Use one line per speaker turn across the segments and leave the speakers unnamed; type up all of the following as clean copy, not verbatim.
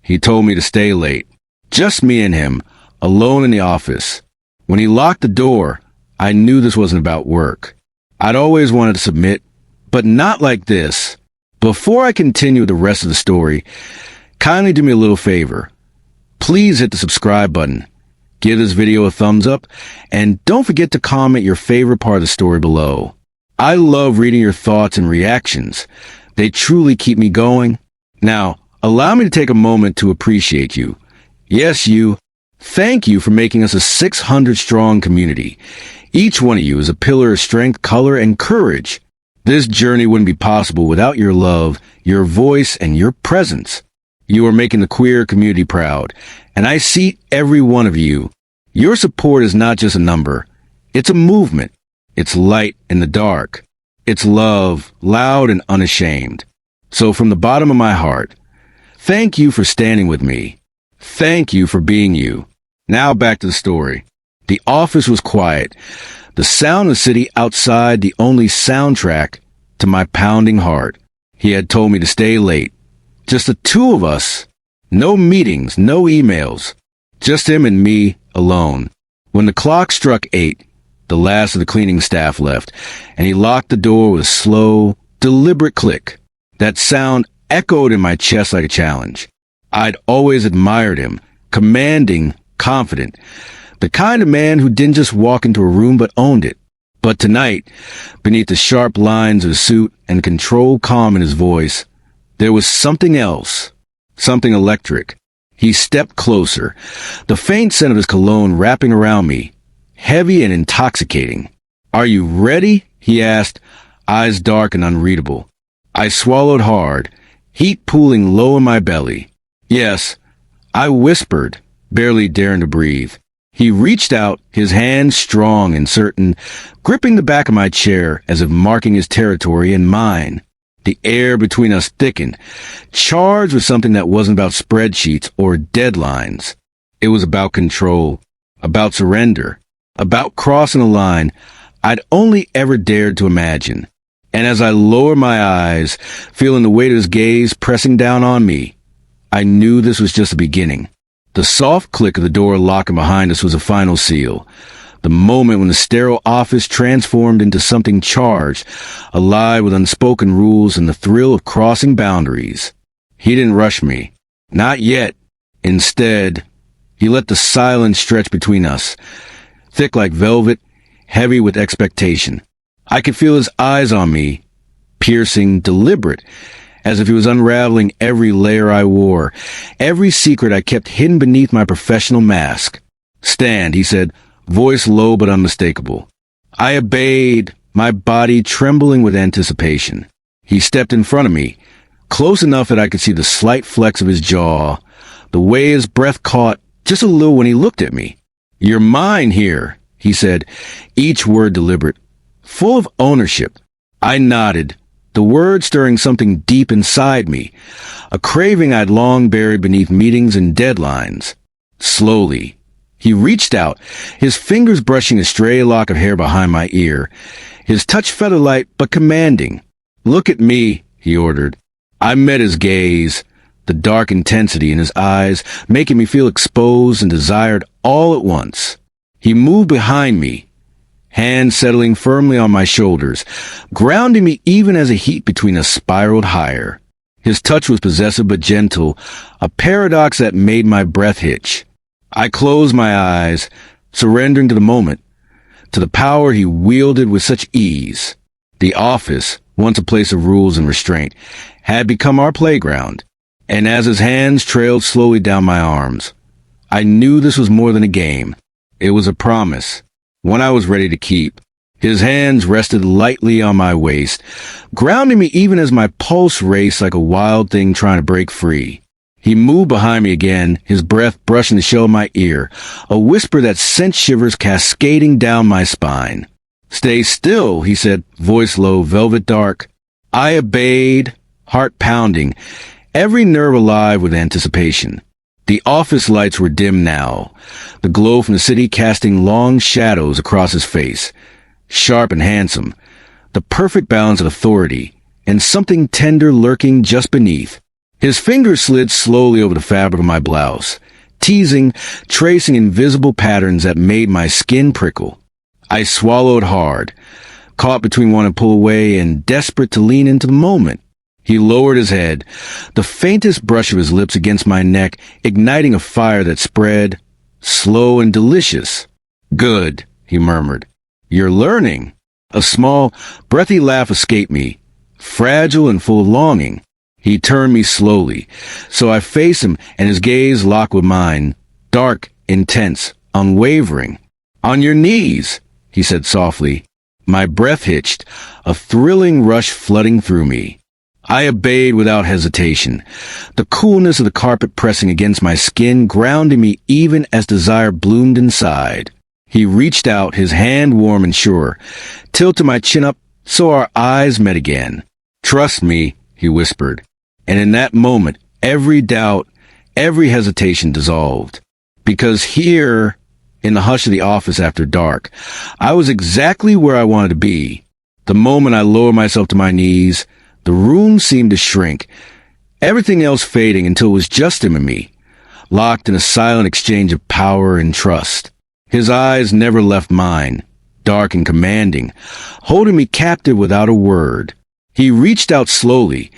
He told me to stay late. Just me and him, alone in the office. When he locked the door, I knew this wasn't about work. I'd always wanted to submit, but not like this. Before I continue the rest of the story, kindly do me a little favor. Please hit the subscribe button, give this video a thumbs up, and don't forget to comment your favorite part of the story below. I love reading your thoughts and reactions. They truly keep me going. Now, allow me to take a moment to appreciate you. Yes, you. Thank you for making us a 600-strong community. Each one of you is a pillar of strength, color, and courage. This journey wouldn't be possible without your love, your voice, and your presence. You are making the queer community proud, and I see every one of you. Your support is not just a number. It's a movement. It's light in the dark. It's love, loud and unashamed. So from the bottom of my heart, thank you for standing with me. Thank you for being you. Now back to the story. The office was quiet. The sound of the city outside, the only soundtrack to my pounding heart. He had told me to stay late. Just the two of us. No meetings, no emails. Just him and me alone. When the clock struck 8, the last of the cleaning staff left, and he locked the door with a slow, deliberate click. That sound echoed in my chest like a challenge. I'd always admired him, commanding, confident. The kind of man who didn't just walk into a room but owned it. But tonight, beneath the sharp lines of his suit and controlled calm in his voice, there was something else, something electric. He stepped closer, the faint scent of his cologne wrapping around me, heavy and intoxicating. "Are you ready?" he asked, eyes dark and unreadable. I swallowed hard, heat pooling low in my belly. "Yes," I whispered, barely daring to breathe. He reached out, his hand strong and certain, gripping the back of my chair as if marking his territory and mine. The air between us thickened, charged with something that wasn't about spreadsheets or deadlines. It was about control, about surrender, about crossing a line I'd only ever dared to imagine. And as I lowered my eyes, feeling the weight of his gaze pressing down on me, I knew this was just the beginning. The soft click of the door locking behind us was a final seal. The moment when the sterile office transformed into something charged, alive with unspoken rules and the thrill of crossing boundaries. He didn't rush me. Not yet. Instead, he let the silence stretch between us, thick like velvet, heavy with expectation. I could feel his eyes on me, piercing, deliberate, as if he was unraveling every layer I wore, every secret I kept hidden beneath my professional mask. "Stand," he said, voice low but unmistakable. I obeyed, my body trembling with anticipation. He stepped in front of me, close enough that I could see the slight flex of his jaw, the way his breath caught just a little when he looked at me. "You're mine here," he said, each word deliberate, full of ownership. I nodded, the word stirring something deep inside me, a craving I'd long buried beneath meetings and deadlines. Slowly, he reached out, his fingers brushing a stray lock of hair behind my ear, his touch feather-light but commanding. "Look at me," he ordered. I met his gaze, the dark intensity in his eyes making me feel exposed and desired all at once. He moved behind me, hands settling firmly on my shoulders, grounding me even as the heat between us spiraled higher. His touch was possessive but gentle, a paradox that made my breath hitch. I closed my eyes, surrendering to the moment, to the power he wielded with such ease. The office, once a place of rules and restraint, had become our playground, and as his hands trailed slowly down my arms, I knew this was more than a game. It was a promise, one I was ready to keep. His hands rested lightly on my waist, grounding me even as my pulse raced like a wild thing trying to break free. He moved behind me again, his breath brushing the shell of my ear, a whisper that sent shivers cascading down my spine. "Stay still," he said, voice low, velvet dark. I obeyed, heart pounding, every nerve alive with anticipation. The office lights were dim now, the glow from the city casting long shadows across his face. Sharp and handsome, the perfect balance of authority, and something tender lurking just beneath. His fingers slid slowly over the fabric of my blouse, teasing, tracing invisible patterns that made my skin prickle. I swallowed hard, caught between wanting to pull away and desperate to lean into the moment. He lowered his head, the faintest brush of his lips against my neck, igniting a fire that spread, slow and delicious. "Good," he murmured. "You're learning." A small, breathy laugh escaped me, fragile and full of longing. He turned me slowly, so I faced him, and his gaze locked with mine, dark, intense, unwavering. "On your knees," he said softly. My breath hitched, a thrilling rush flooding through me. I obeyed without hesitation, the coolness of the carpet pressing against my skin, grounding me even as desire bloomed inside. He reached out, his hand warm and sure, tilted my chin up so our eyes met again. "Trust me," he whispered. And in that moment, every doubt, every hesitation dissolved. Because here, in the hush of the office after dark, I was exactly where I wanted to be. The moment I lowered myself to my knees, the room seemed to shrink, everything else fading until it was just him and me, locked in a silent exchange of power and trust. His eyes never left mine, dark and commanding, holding me captive without a word. He reached out slowly,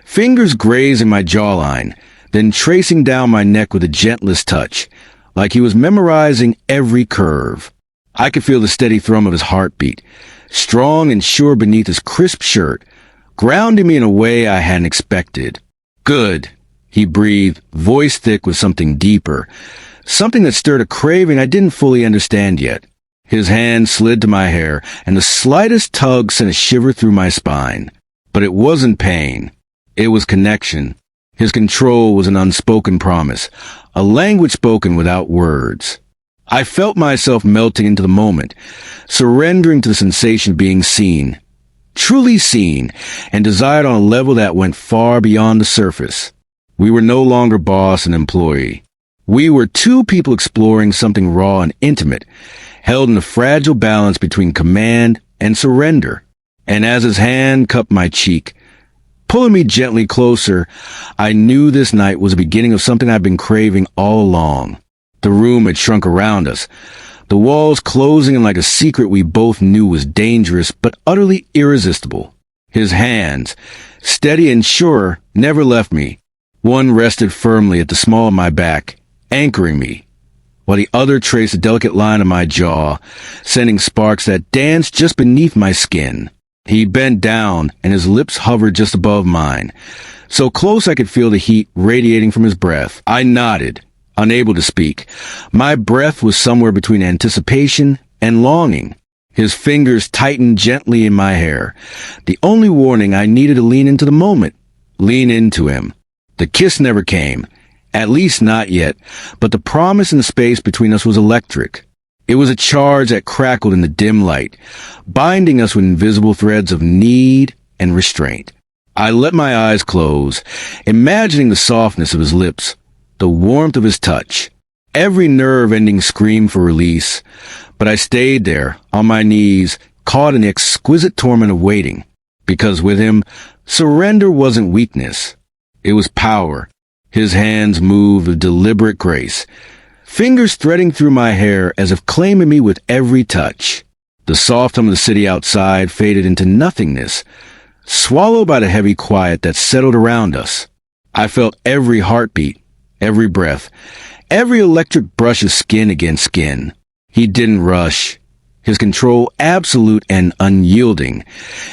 fingers grazing my jawline, then tracing down my neck with the gentlest touch, like he was memorizing every curve. I could feel the steady thrum of his heartbeat, strong and sure beneath his crisp shirt, grounding me in a way I hadn't expected. "Good," he breathed, voice thick with something deeper, something that stirred a craving I didn't fully understand yet. His hand slid to my hair, and the slightest tug sent a shiver through my spine. But it wasn't pain. It was connection. His control was an unspoken promise, a language spoken without words. I felt myself melting into the moment, surrendering to the sensation of being seen, truly seen, and desired on a level that went far beyond the surface. We were no longer boss and employee. We were two people exploring something raw and intimate, held in a fragile balance between command and surrender. And as his hand cupped my cheek, pulling me gently closer, I knew this night was the beginning of something I'd been craving all along. The room had shrunk around us, the walls closing in like a secret we both knew was dangerous but utterly irresistible. His hands, steady and sure, never left me. One rested firmly at the small of my back, anchoring me, while the other traced a delicate line of my jaw, sending sparks that danced just beneath my skin. He bent down, and his lips hovered just above mine, so close I could feel the heat radiating from his breath. I nodded, unable to speak. My breath was somewhere between anticipation and longing. His fingers tightened gently in my hair, the only warning I needed to lean into the moment, lean into him. The kiss never came, at least not yet, but the promise in the space between us was electric. It was a charge that crackled in the dim light, binding us with invisible threads of need and restraint. I let my eyes close, imagining the softness of his lips, the warmth of his touch. Every nerve-ending screamed for release, but I stayed there, on my knees, caught in the exquisite torment of waiting. Because with him, surrender wasn't weakness. It was power. His hands moved with deliberate grace, fingers threading through my hair as if claiming me with every touch. The soft hum of the city outside faded into nothingness, swallowed by the heavy quiet that settled around us. I felt every heartbeat, every breath, every electric brush of skin against skin. He didn't rush, his control absolute and unyielding,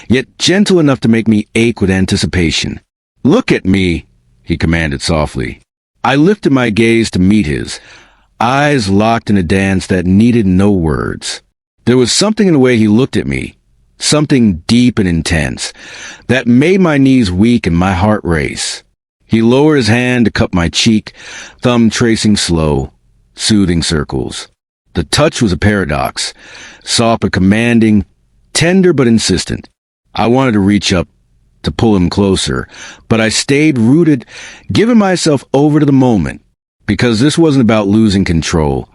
yet gentle enough to make me ache with anticipation. "Look at me," he commanded softly. I lifted my gaze to meet his, eyes locked in a dance that needed no words. There was something in the way he looked at me, something deep and intense, that made my knees weak and my heart race. He lowered his hand to cup my cheek, thumb tracing slow, soothing circles. The touch was a paradox, soft but commanding, tender but insistent. I wanted to reach up, to pull him closer, but I stayed rooted, giving myself over to the moment, because this wasn't about losing control.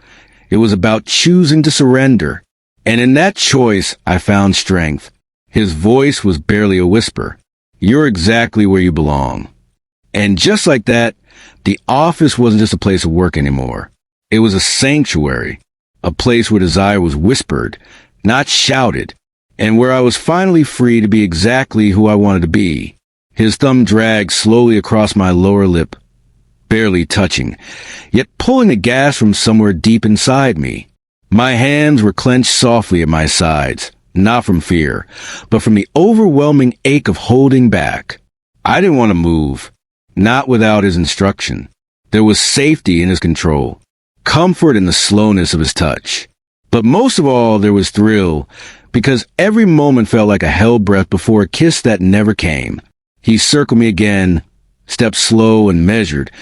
It was about choosing to surrender. And in that choice, I found strength. His voice was barely a whisper. "You're exactly where you belong." And just like that, the office wasn't just a place of work anymore. It was a sanctuary, a place where desire was whispered, not shouted, and where I was finally free to be exactly who I wanted to be. His thumb dragged slowly across my lower lip, barely touching, yet pulling the gas from somewhere deep inside me. My hands were clenched softly at my sides, not from fear, but from the overwhelming ache of holding back. I didn't want to move, not without his instruction. There was safety in his control, comfort in the slowness of his touch. But most of all, there was thrill, because every moment felt like a held breath before a kiss that never came. He circled me again, stepped slow and measured,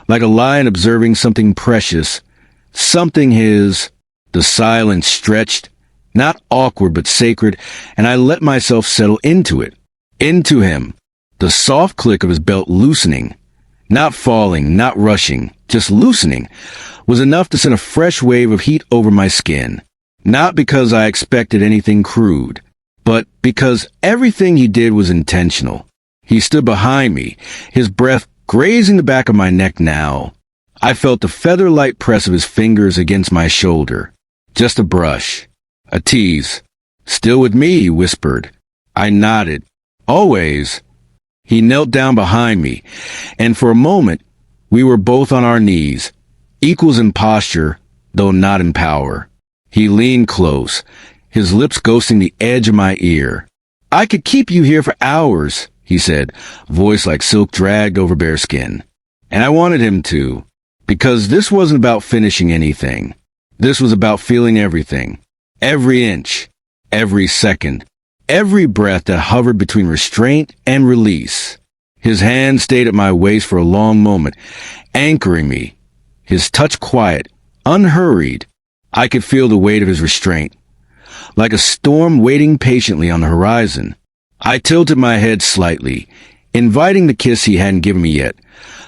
like a lion observing something precious, something his. The silence stretched, not awkward but sacred, and I let myself settle into it, into him. The soft click of his belt loosening, not falling, not rushing, just loosening, was enough to send a fresh wave of heat over my skin. Not because I expected anything crude, but because everything he did was intentional. He stood behind me, his breath grazing the back of my neck now. I felt the feather-light press of his fingers against my shoulder. Just a brush. A tease. "Still with me," he whispered. I nodded. "Always." He knelt down behind me, and for a moment, we were both on our knees, equals in posture, though not in power. He leaned close, his lips ghosting the edge of my ear. "I could keep you here for hours," he said, voice like silk dragged over bare skin. And I wanted him to, because this wasn't about finishing anything. This was about feeling everything. Every inch, every second, every breath that hovered between restraint and release. His hand stayed at my waist for a long moment, anchoring me. His touch quiet, unhurried. I could feel the weight of his restraint, like a storm waiting patiently on the horizon. I tilted my head slightly, inviting the kiss he hadn't given me yet,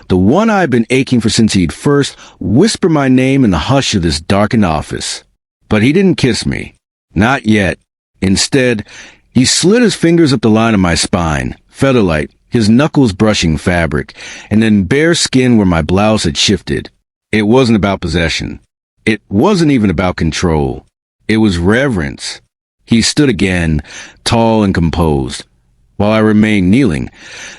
the one I'd been aching for since he'd first whispered my name in the hush of this darkened office. But he didn't kiss me. Not yet. Instead, he slid his fingers up the line of my spine, featherlight, his knuckles brushing fabric, and then bare skin where my blouse had shifted. It wasn't about possession. It wasn't even about control. It was reverence. He stood again, tall and composed, while I remained kneeling,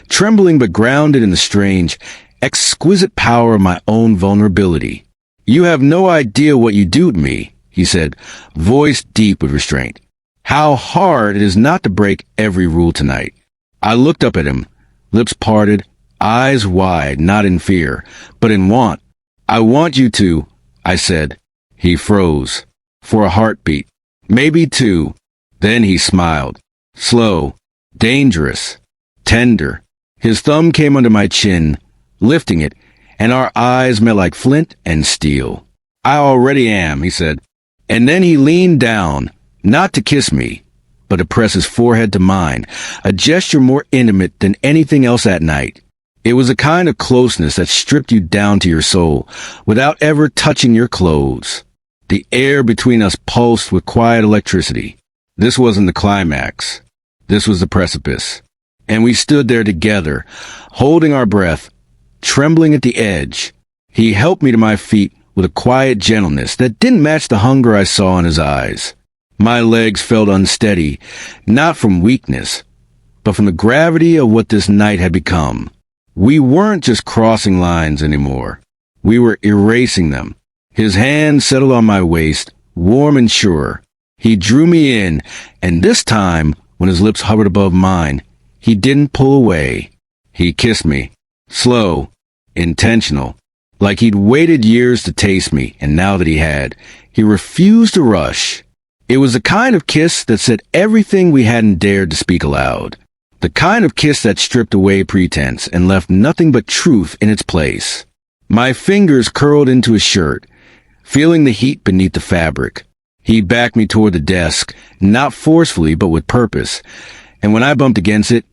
trembling but grounded in the strange, exquisite power of my own vulnerability. "You have no idea what you do to me," he said, voice deep with restraint. "How hard it is not to break every rule tonight." I looked up at him, lips parted, eyes wide, not in fear, but in want. "I want you to," I said. He froze, for a heartbeat, maybe two. Then he smiled, slow, dangerous, tender. His thumb came under my chin, lifting it, and our eyes met like flint and steel. "I already am," he said. And then he leaned down, not to kiss me, but to press his forehead to mine, a gesture more intimate than anything else that night. It was a kind of closeness that stripped you down to your soul, without ever touching your clothes. The air between us pulsed with quiet electricity. This wasn't the climax. This was the precipice. And we stood there together, holding our breath, trembling at the edge. He helped me to my feet with a quiet gentleness that didn't match the hunger I saw in his eyes. My legs felt unsteady, not from weakness, but from the gravity of what this night had become. We weren't just crossing lines anymore. We were erasing them. His hand settled on my waist, warm and sure. He drew me in, and this time, when his lips hovered above mine, he didn't pull away. He kissed me, slow, intentional, like he'd waited years to taste me, and now that he had, he refused to rush. It was the kind of kiss that said everything we hadn't dared to speak aloud. The kind of kiss that stripped away pretense and left nothing but truth in its place. My fingers curled into his shirt, feeling the heat beneath the fabric. He backed me toward the desk, not forcefully but with purpose, and when I bumped against it,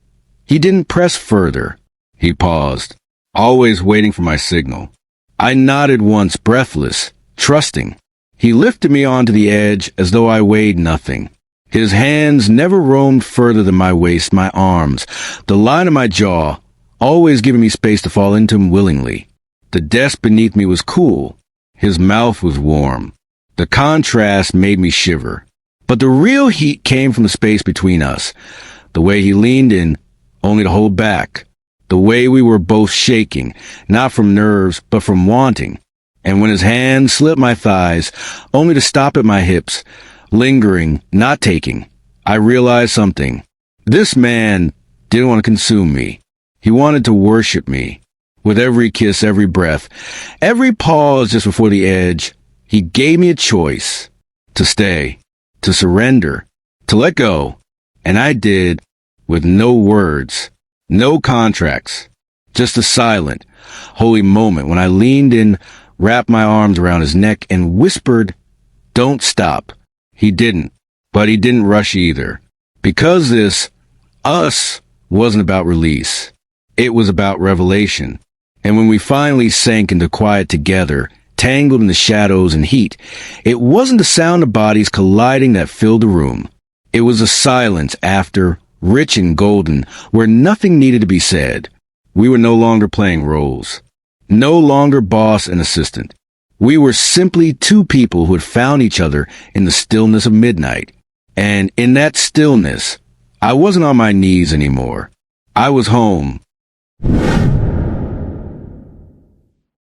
he didn't press further. He paused, always waiting for my signal. I nodded once, breathless, trusting. He lifted me onto the edge as though I weighed nothing. His hands never roamed further than my waist, my arms, the line of my jaw, always giving me space to fall into him willingly. The desk beneath me was cool. His mouth was warm. The contrast made me shiver. But the real heat came from the space between us. The way he leaned in, only to hold back. The way we were both shaking, not from nerves, but from wanting. And when his hand slipped my thighs, only to stop at my hips, lingering, not taking, I realized something. This man didn't want to consume me. He wanted to worship me. With every kiss, every breath, every pause just before the edge, he gave me a choice. To stay, to surrender, to let go. And I did, with no words, no contracts, just a silent, holy moment when I leaned in, wrapped my arms around his neck, and whispered, "Don't stop." He didn't, but he didn't rush either. Because this, us, wasn't about release. It was about revelation. And when we finally sank into quiet together, tangled in the shadows and heat, it wasn't the sound of bodies colliding that filled the room. It was a silence after, rich and golden, where nothing needed to be said. We were no longer playing roles. No longer boss and assistant. We were simply two people who had found each other in the stillness of midnight. And in that stillness, I wasn't on my knees anymore. I was home.